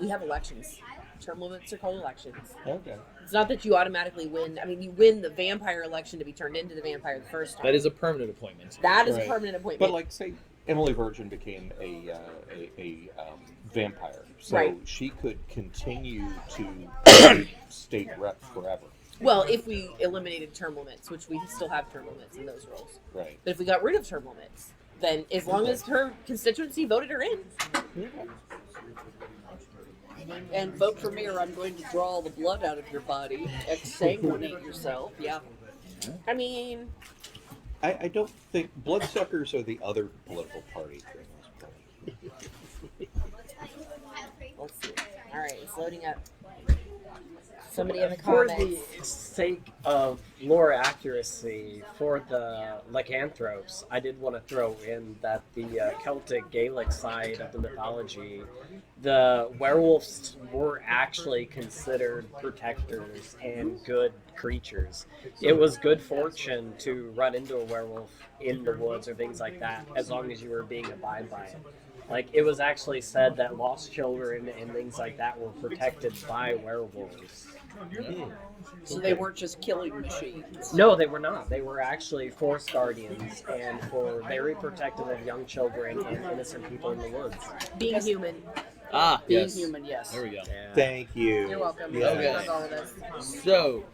Speaker 1: we have elections. Term limits are called elections.
Speaker 6: Okay.
Speaker 1: It's not that you automatically win. I mean, you win the vampire election to be turned into the vampire the first time.
Speaker 4: that is a permanent appointment.
Speaker 1: That is
Speaker 6: Right.
Speaker 1: a permanent appointment.
Speaker 6: But like, say Emily Virgin became a vampire, so
Speaker 1: Right.
Speaker 6: she could continue to be state rep forever.
Speaker 1: Well, if we eliminated term limits, which we still have term limits in those rules.
Speaker 6: Right.
Speaker 1: But if we got rid of term limits, then as long as her constituency voted her in,
Speaker 7: And vote for me or I'm going to draw all the blood out of your body. Exsanguinate yourself. Yeah.
Speaker 1: I mean,
Speaker 6: I don't think bloodsuckers are the other political party for the most part.
Speaker 1: Let's see. All right, it's loading up. Somebody in the
Speaker 5: For
Speaker 1: comments.
Speaker 5: the sake of lore accuracy, for the lycanthropes, I did want to throw in that the Celtic Gaelic side of the mythology, the werewolves were actually considered protectors and good creatures. It was good fortune to run into a werewolf in the woods or things like that, as long as you were being abide by it. Like, it was actually said that lost children and things like that were protected by werewolves.
Speaker 7: So they weren't just killing machines.
Speaker 5: No, they were not. They were actually forest guardians and were very protective of young children and innocent people in the woods.
Speaker 1: Being human.
Speaker 4: Ah,
Speaker 7: Being
Speaker 4: yes.
Speaker 7: human, yes.
Speaker 4: There we go.
Speaker 5: Yeah.
Speaker 6: Thank you.
Speaker 1: You're welcome.
Speaker 6: Yeah.
Speaker 4: Okay.
Speaker 1: That's all of us.
Speaker 4: So,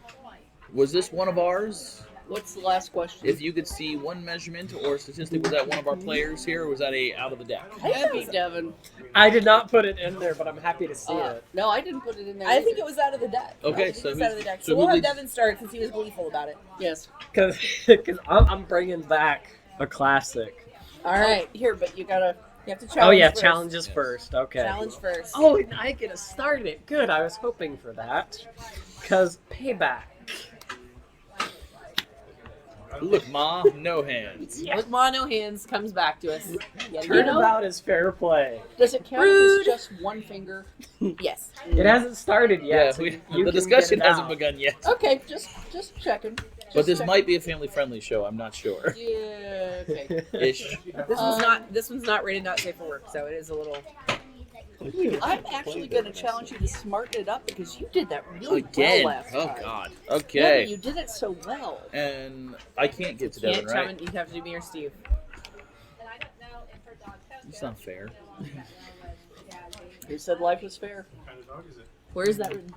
Speaker 4: was this one of ours?
Speaker 7: What's the last question?
Speaker 4: If you could see one measurement or statistic, was that one of our players here, or was that a out of the deck?
Speaker 7: Happy Devin.
Speaker 5: I did not put it in there, but I'm happy to see it.
Speaker 7: No, I didn't put it in there.
Speaker 1: I think
Speaker 7: either.
Speaker 1: it was out of the deck.
Speaker 4: Okay,
Speaker 1: I think
Speaker 4: so
Speaker 1: it was out of the
Speaker 4: who's-
Speaker 1: deck.
Speaker 4: so
Speaker 1: So we'll
Speaker 4: who
Speaker 1: have
Speaker 4: leads-
Speaker 1: Devin start since he was gleeful about it.
Speaker 7: Yes.
Speaker 5: Because I'm bringing back a classic.
Speaker 1: All right, here, but you have to challenge.
Speaker 5: Oh, yeah,
Speaker 1: first.
Speaker 5: challenges
Speaker 4: Yes.
Speaker 5: first. Okay.
Speaker 1: Challenge first.
Speaker 5: Oh, and I get to start it. Good. I was hoping for that. Because payback.
Speaker 4: Look, Ma, no hands.
Speaker 1: With mono hands comes back to us. Yet
Speaker 5: Turnabout is fair play.
Speaker 7: Does it count
Speaker 1: Rude.
Speaker 7: if it's just one finger?
Speaker 1: Yes.
Speaker 5: It hasn't started yet.
Speaker 4: Yeah,
Speaker 5: so
Speaker 4: we,
Speaker 5: you
Speaker 4: the
Speaker 5: can
Speaker 4: discussion
Speaker 5: get it
Speaker 4: hasn't
Speaker 5: out.
Speaker 4: begun yet.
Speaker 7: Okay, just checking.
Speaker 4: But this might be a family-friendly show. I'm not sure.
Speaker 7: Yeah. Okay.
Speaker 4: Ish.
Speaker 1: This one's not rated not safe for work, so it is a little.
Speaker 7: I'm actually going to challenge you to smarten it up because you did that really
Speaker 4: Again.
Speaker 7: well last
Speaker 4: Oh
Speaker 7: time.
Speaker 4: God.
Speaker 7: Yeah,
Speaker 4: Okay.
Speaker 7: but you did it so well.
Speaker 4: And I can't get to
Speaker 1: Can't
Speaker 4: Devin, right?
Speaker 1: challenge. You have to do me or Steve.
Speaker 4: It's not fair.
Speaker 7: Who said life was fair?
Speaker 1: Where is that written?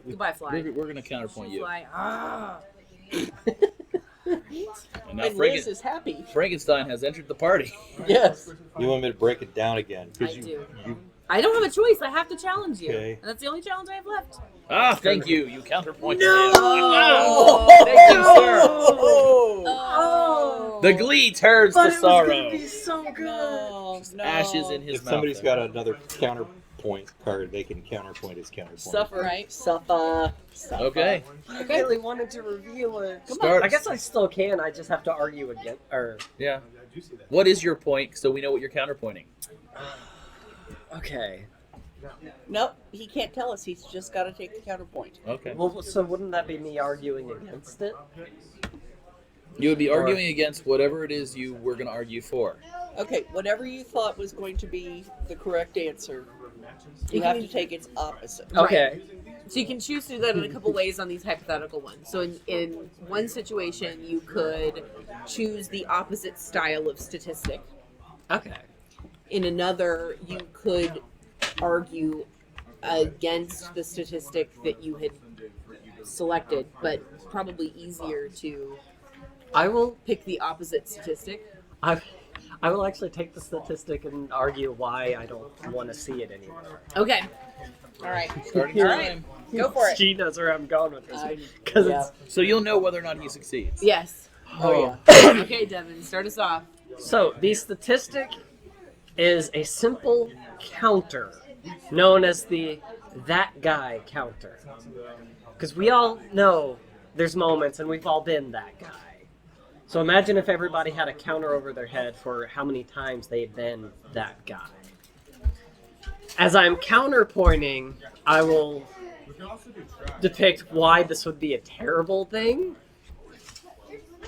Speaker 1: Goodbye, fly.
Speaker 4: We're gonna counterpoint you.
Speaker 1: Fly. Ah.
Speaker 4: And now
Speaker 7: And Liz is happy.
Speaker 4: Frankenstein has entered the party.
Speaker 7: Yes.
Speaker 6: You want me to break it down again? 'Cause
Speaker 1: I
Speaker 6: you,
Speaker 1: do.
Speaker 6: You,
Speaker 1: I don't have a choice. I have to challenge you.
Speaker 6: Okay.
Speaker 1: And that's the only challenge I have left.
Speaker 4: Ah, thank you. You counterpointed.
Speaker 1: No!
Speaker 4: him. Thank you, sir.
Speaker 1: Oh.
Speaker 4: The glee turns
Speaker 5: But
Speaker 4: to
Speaker 5: it was
Speaker 4: sorrow.
Speaker 5: gonna be so good.
Speaker 7: No, no.
Speaker 4: Ashes in his
Speaker 6: if
Speaker 4: mouth.
Speaker 6: somebody's got another counterpoint card, they can counterpoint his counterpoint.
Speaker 7: Suffer, right? Suffer.
Speaker 4: Okay.
Speaker 5: I really wanted to reveal it.
Speaker 4: Start.
Speaker 5: I guess I still can. I just have to argue again. Or
Speaker 4: Yeah. What is your point so we know what you're counterpointing?
Speaker 5: okay.
Speaker 7: Nope, he can't tell us. He's just got to take the counterpoint.
Speaker 4: Okay.
Speaker 5: Well, so wouldn't that be me arguing against it?
Speaker 4: You would be arguing against whatever it is you were going to argue for.
Speaker 7: Okay, whatever you thought was going to be the correct answer, you have to take its opposite.
Speaker 5: Okay.
Speaker 1: So you can choose to do that in a couple ways on these hypothetical ones. So in one situation, you could choose the opposite style of statistic.
Speaker 5: Okay.
Speaker 1: In another, you could argue against the statistic that you had selected, but probably easier to
Speaker 5: I will.
Speaker 1: pick the opposite statistic.
Speaker 5: I will actually take the statistic and argue why I don't want to see it anymore.
Speaker 1: Okay. All right.
Speaker 4: Starting
Speaker 1: All
Speaker 4: time.
Speaker 1: right. Go for it.
Speaker 5: She knows where I'm going with this.
Speaker 7: I-
Speaker 5: Because
Speaker 7: yeah.
Speaker 4: So you'll know whether or not he succeeds.
Speaker 1: Yes.
Speaker 7: Oh, yeah.
Speaker 1: Okay, Devin, start us off.
Speaker 5: So the statistic is a simple counter known as the that guy counter. Because we all know there's moments and we've all been that guy. So imagine if everybody had a counter over their head for how many times they'd been that guy. As I'm counterpointing, I will depict why this would be a terrible thing.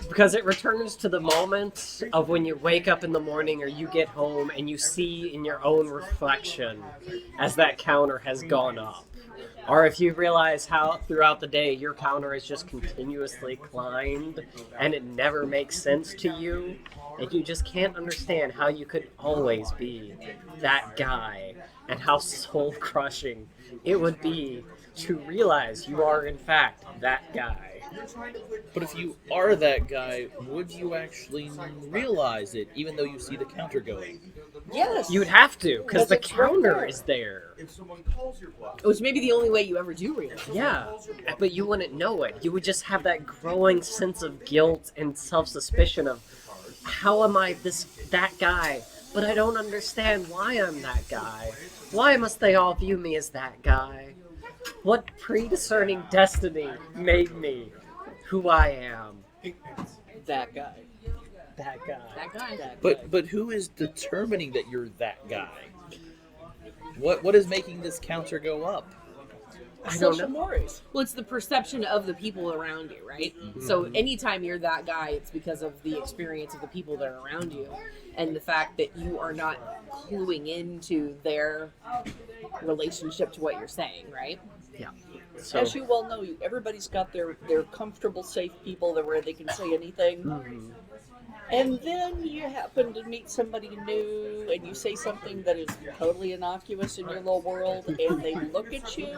Speaker 5: Because it returns to the moment of when you wake up in the morning or you get home and you see in your own reflection as that counter has gone up. Or if you realize how throughout the day your counter has just continuously climbed and it never makes sense to you, and you just can't understand how you could always be that guy and how soul-crushing it would be to realize you are in fact that guy.
Speaker 4: But if you are that guy, would you actually realize it, even though you see the counter going?
Speaker 7: Yes.
Speaker 5: You'd have to, because the
Speaker 7: Because it's right
Speaker 5: counter
Speaker 7: there.
Speaker 5: is there.
Speaker 3: If someone calls your bluff,
Speaker 1: Which may be the only way you ever do realize.
Speaker 5: Yeah, but you wouldn't know it. You would just have that growing sense of guilt and self-suspicion of, how am I that guy? But I don't understand why I'm that guy. Why must they all view me as that guy? What pre-discerning destiny made me who I am?
Speaker 7: That guy.
Speaker 5: That guy.
Speaker 1: That guy.
Speaker 4: But who is determining that you're that guy? What is making this counter go up?
Speaker 5: I don't
Speaker 7: Social
Speaker 5: know.
Speaker 7: mores.
Speaker 1: Well, it's the perception of the people around you, right? So anytime you're that guy, it's because of the experience of the people that are around you, and the fact that you are not cluing into their relationship to what you're saying, right?
Speaker 5: Yeah. So,
Speaker 7: As you well know, everybody's got their comfortable, safe people that where they can say anything. And then you happen to meet somebody new and you say something that is totally innocuous in your little world, and they look at you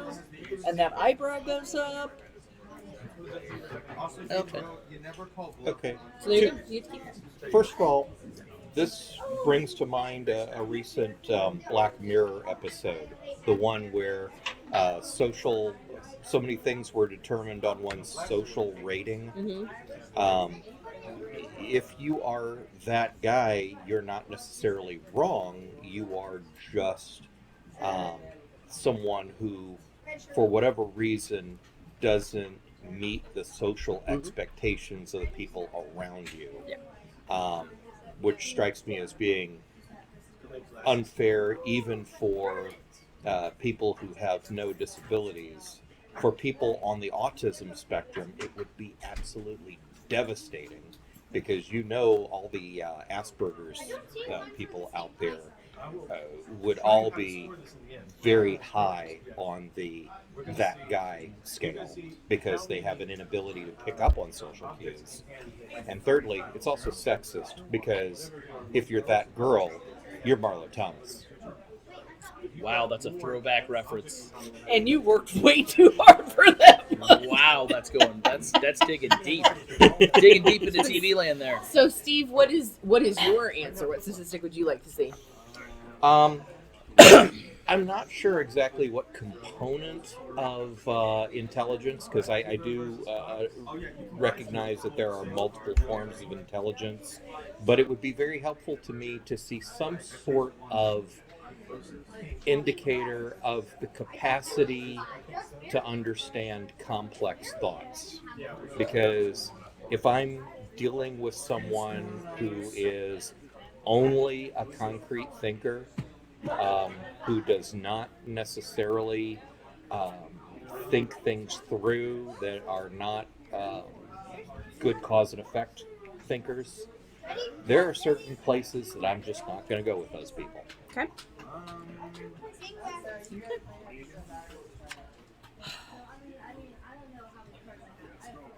Speaker 7: and that eyebrow goes up.
Speaker 4: Okay.
Speaker 6: Okay.
Speaker 1: So there you go. You keep
Speaker 6: First of all, this brings to mind a recent Black Mirror episode, the one where so many things were determined on one's social rating. If you are that guy, you're not necessarily wrong. You are just someone who, for whatever reason, doesn't meet the social expectations of the people around you. Which strikes me as being unfair even for people who have no disabilities. For people on the autism spectrum, it would be absolutely devastating, because all the Asperger's people out there would all be very high on the that guy scale, because they have an inability to pick up on social cues. And thirdly, it's also sexist, because if you're that girl, you're Marlo Thomas.
Speaker 4: Wow, that's a throwback reference.
Speaker 7: And you worked way too hard for that one.
Speaker 4: Wow, that's digging deep. Digging deep into TV land there.
Speaker 1: So, Steve, what is your answer? What statistic would you like to see?
Speaker 6: I'm not sure exactly what component of intelligence, because I do recognize that there are multiple forms of intelligence, but it would be very helpful to me to see some sort of indicator of the capacity to understand complex thoughts. Because if I'm dealing with someone who is only a concrete thinker, who does not necessarily think things through, that are not good cause and effect thinkers, there are certain places that I'm just not going to go with those people.
Speaker 1: Okay.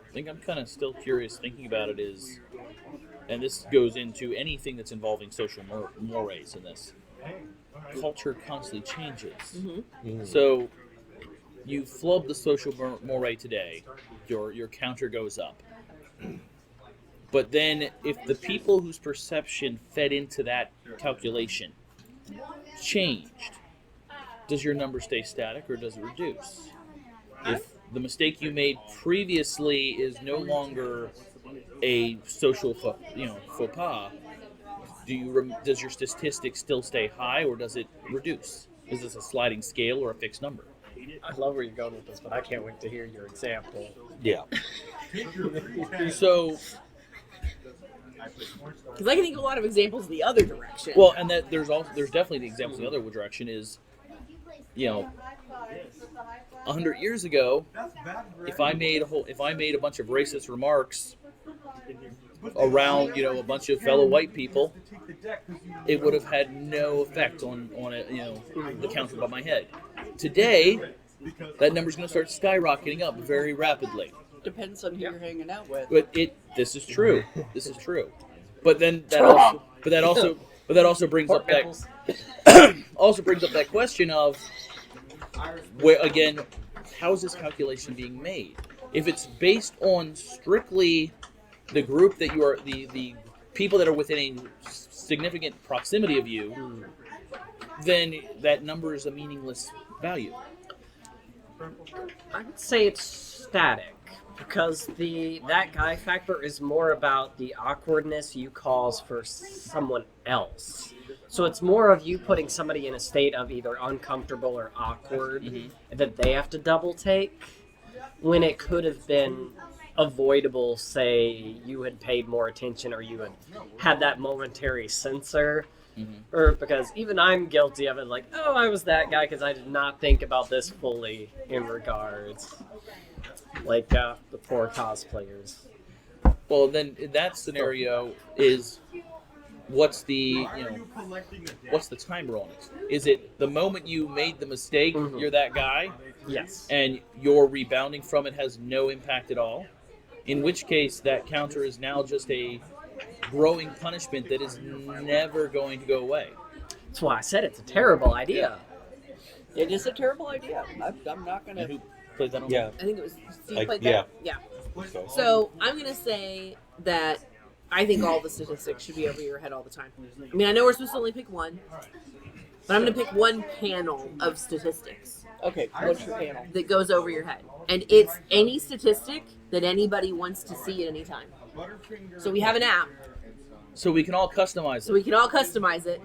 Speaker 4: I think I'm kind of still curious thinking about it is, and this goes into anything that's involving social mores in this. Culture constantly changes. So you flub the social moray today, your counter goes up. But then if the people whose perception fed into that calculation changed, does your number stay static or does it reduce? If the mistake you made previously is no longer a social faux pas, does your statistic still stay high or does it reduce? Is this a sliding scale or a fixed number?
Speaker 5: I love where you're going with this, but I can't wait to hear your example.
Speaker 6: Yeah.
Speaker 4: So,
Speaker 1: Because I can think of a lot of examples the other direction.
Speaker 4: well, and that there's definitely the example the other direction is, 100 years ago, if I made a bunch of racist remarks around a bunch of fellow white people, it would have had no effect on the counter above my head. Today, that number's going to start skyrocketing up very rapidly.
Speaker 7: Depends on who you're hanging out with.
Speaker 4: But this is true. This is true. But then that also brings up that question of, where again, how is this calculation being made? If it's based on strictly the group that you are, the people that are within a significant proximity of you, then that number is a meaningless value.
Speaker 5: I would say it's static because that guy factor is more about the awkwardness you cause for someone else. So it's more of you putting somebody in a state of either uncomfortable or awkward that they have to double take when it could have been avoidable. Say you had paid more attention or you had that momentary censor. Or because even I'm guilty of it, like, oh, I was that guy because I did not think about this fully in regards. Like the poor cosplayers.
Speaker 4: Well, then in that scenario is what's the timer on it? Is it the moment you made the mistake, you're that guy?
Speaker 5: Yes.
Speaker 4: And your rebounding from it has no impact at all? In which case, that counter is now just a growing punishment that is never going to go away.
Speaker 5: That's why I said it's a terrible idea.
Speaker 7: It is a terrible idea. I'm not going
Speaker 4: And
Speaker 7: to.
Speaker 4: who played that on?
Speaker 6: Yeah.
Speaker 1: I think it was Steve
Speaker 6: Like,
Speaker 1: played
Speaker 6: yeah.
Speaker 1: that. Yeah.
Speaker 6: So,
Speaker 1: So I'm gonna say that I think all the statistics should be over your head all the time. I mean, I know we're supposed to only pick one, but I'm gonna pick one panel of statistics
Speaker 7: Okay, what's your panel?
Speaker 1: that goes over your head, and it's any statistic that anybody wants to see at any time. So we have an app,
Speaker 4: So we can all customize
Speaker 1: so
Speaker 4: it.
Speaker 1: we can all customize it,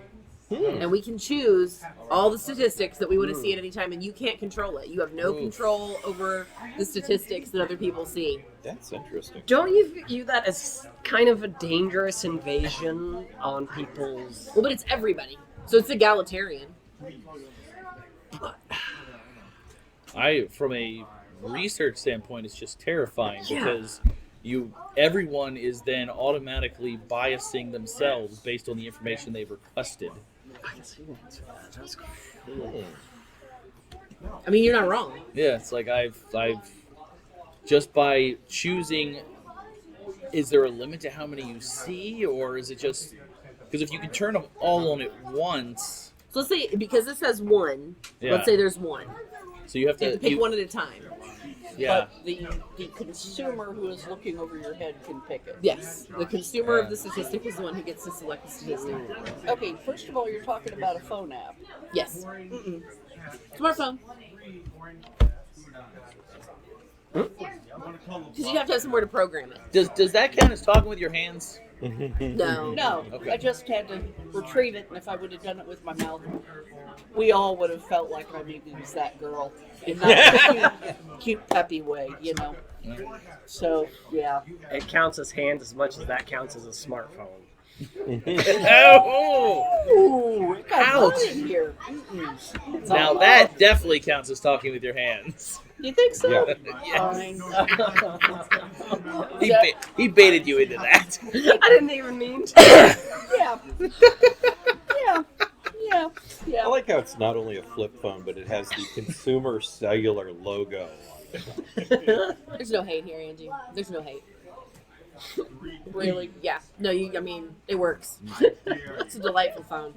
Speaker 1: and we can choose all the statistics that we want to see at any time, and you can't control it. You have no control over the statistics that other people see.
Speaker 6: that's interesting.
Speaker 5: Don't you view that as kind of a dangerous invasion on people's...
Speaker 1: Well, but it's everybody, so it's egalitarian.
Speaker 4: From a research standpoint, it's just terrifying
Speaker 5: Yeah.
Speaker 4: because everyone is then automatically biasing themselves based on the information they've requested.
Speaker 5: I can see that. That's cool.
Speaker 1: I mean, you're not wrong.
Speaker 4: Yeah, it's like I've just by choosing, is there a limit to how many you see, or is it just because if you can turn them all on at once,
Speaker 1: So let's say, because this has one,
Speaker 4: Yeah.
Speaker 1: let's say there's one.
Speaker 4: so you have
Speaker 1: You
Speaker 4: to
Speaker 1: have to pick one at a time.
Speaker 4: Yeah,
Speaker 7: But the consumer who is looking over your head can pick it.
Speaker 1: Yes. The consumer of the statistic is the one who gets to select the statistic.
Speaker 7: Okay, first of all, you're talking about a phone app.
Speaker 1: Yes. Smartphone. Because you have to have somewhere to program it.
Speaker 4: does that count as talking with your hands?
Speaker 1: No.
Speaker 7: No,
Speaker 4: Okay.
Speaker 7: I just had to retrieve it, and if I would have done it with my mouth, we all would have felt like I maybe was that girl. In not a cute, peppy way, you know. So, yeah.
Speaker 5: It counts as hands as much as that counts as a smartphone.
Speaker 4: Oh!
Speaker 7: Ooh, it got
Speaker 4: Ouch.
Speaker 7: hot in here. It's
Speaker 4: Now
Speaker 7: all
Speaker 4: that
Speaker 7: love.
Speaker 4: definitely counts as talking with your hands.
Speaker 7: You think so?
Speaker 6: Yeah.
Speaker 7: Fine.
Speaker 4: He baited you into that.
Speaker 5: I didn't even mean to.
Speaker 7: Yeah. Yeah.
Speaker 6: I like how it's not only a flip phone, but it has the consumer cellular logo on it.
Speaker 1: There's no hate here, Angie. There's no hate.
Speaker 7: Really?
Speaker 1: Yeah. No, I mean, it works. It's a delightful phone.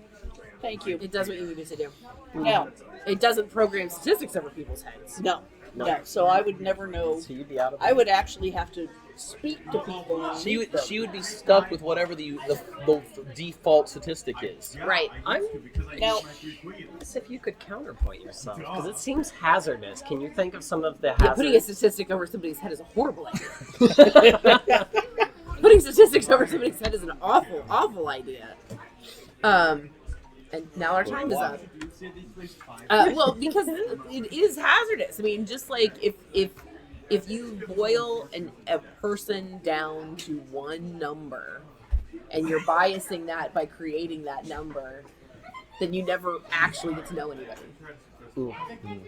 Speaker 7: Thank you.
Speaker 1: It does what you need it to do.
Speaker 7: Now,
Speaker 1: It doesn't program statistics over people's heads.
Speaker 7: no. So I would never know.
Speaker 5: So you'd be out of
Speaker 7: I would actually have to speak to people. And
Speaker 4: She
Speaker 7: meet
Speaker 4: would,
Speaker 7: them.
Speaker 4: she would be stuck with whatever the default statistic is.
Speaker 1: Right.
Speaker 5: I'm
Speaker 7: Now,
Speaker 5: curious if you could counterpoint yourself, because it seems hazardous. Can you think of some of the
Speaker 1: Yeah,
Speaker 5: hazards?
Speaker 1: putting a statistic over somebody's head is a horrible idea. Putting statistics over somebody's head is an awful, awful idea. And now our time is up. Well, because it is hazardous. I mean, just like if you boil a person down to one number, and you're biasing that by creating that number, then you never actually get to know anybody.
Speaker 5: Ooh.
Speaker 1: And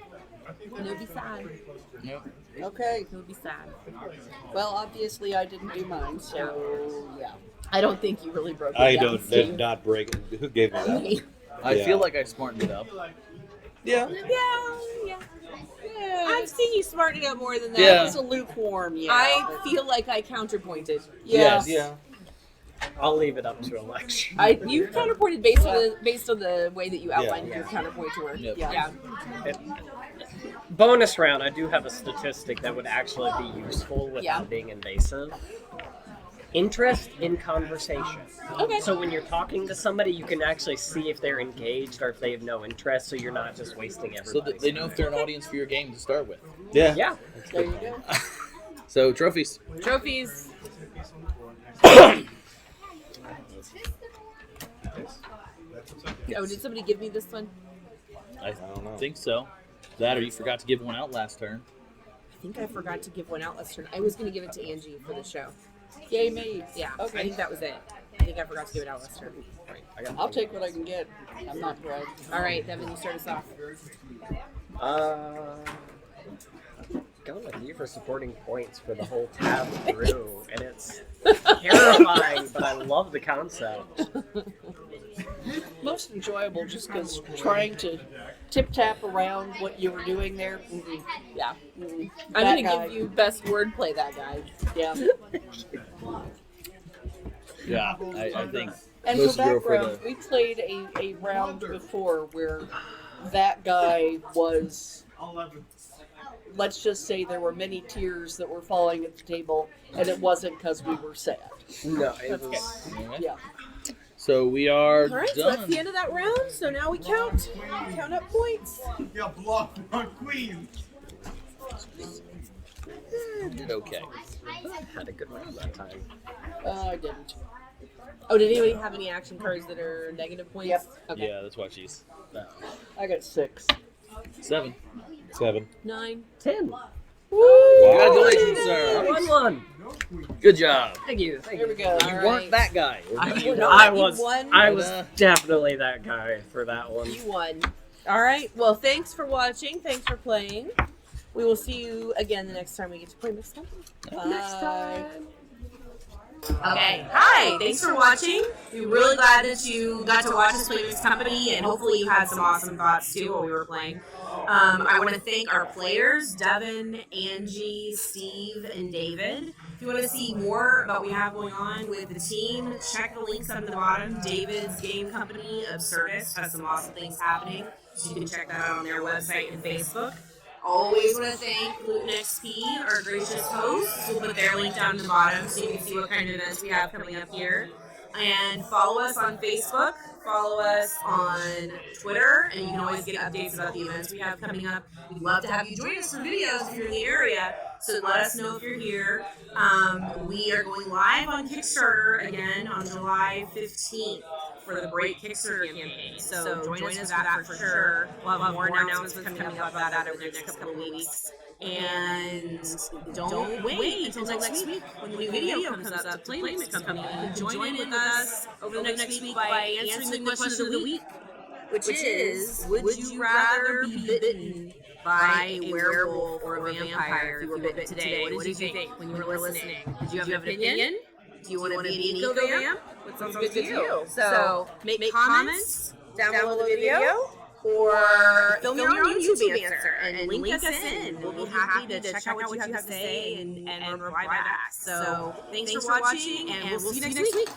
Speaker 1: it would be sad.
Speaker 7: okay.
Speaker 1: It would be sad.
Speaker 7: Well, obviously I didn't do mine, so yeah.
Speaker 1: I don't think you really broke it
Speaker 6: I
Speaker 1: down,
Speaker 6: don't,
Speaker 1: Steve.
Speaker 6: did not break it. Who gave me that one?
Speaker 4: I
Speaker 6: Yeah.
Speaker 4: feel like I smartened it up.
Speaker 6: Yeah.
Speaker 1: Yeah. I've seen you smarten it up more than that.
Speaker 4: Yeah.
Speaker 7: It's a lukewarm, yeah.
Speaker 1: I feel like I counterpointed.
Speaker 7: yeah.
Speaker 4: Yes.
Speaker 6: Yeah.
Speaker 5: I'll leave it up to election.
Speaker 1: You counterpointed based on the way that you outlined your counterpoint to work.
Speaker 4: Yep.
Speaker 1: Yeah.
Speaker 5: bonus round, I do have a statistic that would actually be useful without
Speaker 1: Yeah.
Speaker 5: being invasive. Interest in conversation.
Speaker 1: Okay.
Speaker 5: So when you're talking to somebody, you can actually see if they're engaged or if they have no interest, so you're not just wasting
Speaker 4: So
Speaker 5: everybody's
Speaker 4: that they know if they're an audience for your game to start with.
Speaker 6: Yeah.
Speaker 5: Yeah.
Speaker 7: There you go.
Speaker 4: So trophies.
Speaker 1: Trophies. Oh, did somebody give me this one?
Speaker 4: I
Speaker 6: don't know.
Speaker 4: think so. That or you forgot to give one out last turn.
Speaker 1: I think I forgot to give one out last turn. I was going to give it to Angie for the show.
Speaker 7: Yay me.
Speaker 1: Yeah,
Speaker 7: Okay.
Speaker 1: I think that was it. I think I forgot to give it out last turn.
Speaker 7: I'll take what I can get. I'm not proud.
Speaker 1: All right, Devin, you start us off.
Speaker 5: Going with you for supporting points for the whole tab through, and it's terrifying, but I love the concept.
Speaker 7: Most enjoyable just because trying to tip-tap around what you were doing there.
Speaker 1: Yeah.
Speaker 7: Mm-mm.
Speaker 1: I'm
Speaker 7: That
Speaker 1: going to
Speaker 7: guy.
Speaker 1: give you best wordplay, that guy.
Speaker 7: Yeah.
Speaker 4: Yeah, I think
Speaker 7: And
Speaker 4: most
Speaker 7: for
Speaker 4: go for
Speaker 7: background,
Speaker 4: the.
Speaker 7: we played a round before where that guy was, let's just say there were many tears that were falling at the table, and it wasn't because we were sad.
Speaker 5: No, it was.
Speaker 4: Okay.
Speaker 7: Yeah.
Speaker 4: So we are
Speaker 1: All right, so that's
Speaker 4: done.
Speaker 1: the end of that round. So now we count up points.
Speaker 3: Yeah, block on queen.
Speaker 4: Did okay.
Speaker 5: Had a good round that time.
Speaker 7: I didn't.
Speaker 1: Oh, did anybody have any action cards that are negative points?
Speaker 7: Yep.
Speaker 1: Okay.
Speaker 4: Yeah, that's why she's
Speaker 7: I got 6.
Speaker 4: 7.
Speaker 6: 7.
Speaker 1: 9.
Speaker 5: 10.
Speaker 4: Congratulations,
Speaker 5: I
Speaker 4: sir.
Speaker 5: won one.
Speaker 4: Good job.
Speaker 5: Thank you. Thank
Speaker 7: Here
Speaker 5: you.
Speaker 7: we go.
Speaker 4: You
Speaker 1: All
Speaker 4: weren't
Speaker 1: right.
Speaker 4: that guy.
Speaker 1: You
Speaker 5: I
Speaker 1: won.
Speaker 5: was.
Speaker 1: You won.
Speaker 5: I was
Speaker 4: Uh,
Speaker 5: definitely that guy for that one.
Speaker 1: You won. All right. Well, thanks for watching. Thanks for playing. We will see you again the next time we get to play Mixed Company.
Speaker 5: Next time.
Speaker 1: Okay. Hi. Thanks for watching. We're really glad that you got to watch us play Mixed Company, and hopefully you had some awesome thoughts too while we were playing. I want to thank our players, Devin, Angie, Steve, and David. If you want to see more about what we have going on with the team, check the links on the bottom. David's game company, Absurdist, has some awesome things happening. So you can check that out on their website and Facebook. Always want to thank Gluten XP, our gracious hosts. We'll put their link down in the bottom so you can see what kind of events we have coming up here. And follow us on Facebook, follow us on Twitter, and you can always get updates about the events we have coming up. We'd love to have you join us for videos if you're in the area, so let us know if you're here. We are going live on Kickstarter again on July 15th for the Break Kickstarter campaign. So join us for that for sure. We'll have more announcements coming up about that over the next couple of weeks. And don't wait until next week when the new video comes up to play Mixed Company. You can join in with us over the next week by answering the question of the week, which is, would you rather be bitten by a werewolf or a vampire if you were bitten today? What did you think when you were listening? Did you have an opinion? Do you want to be an eco-vamp? What sounds good to you? So make comments down below the video, or film your own YouTube answer and link us in. We'll be happy to check out what you have to say and reply back. So thanks for watching, and we'll see you next week.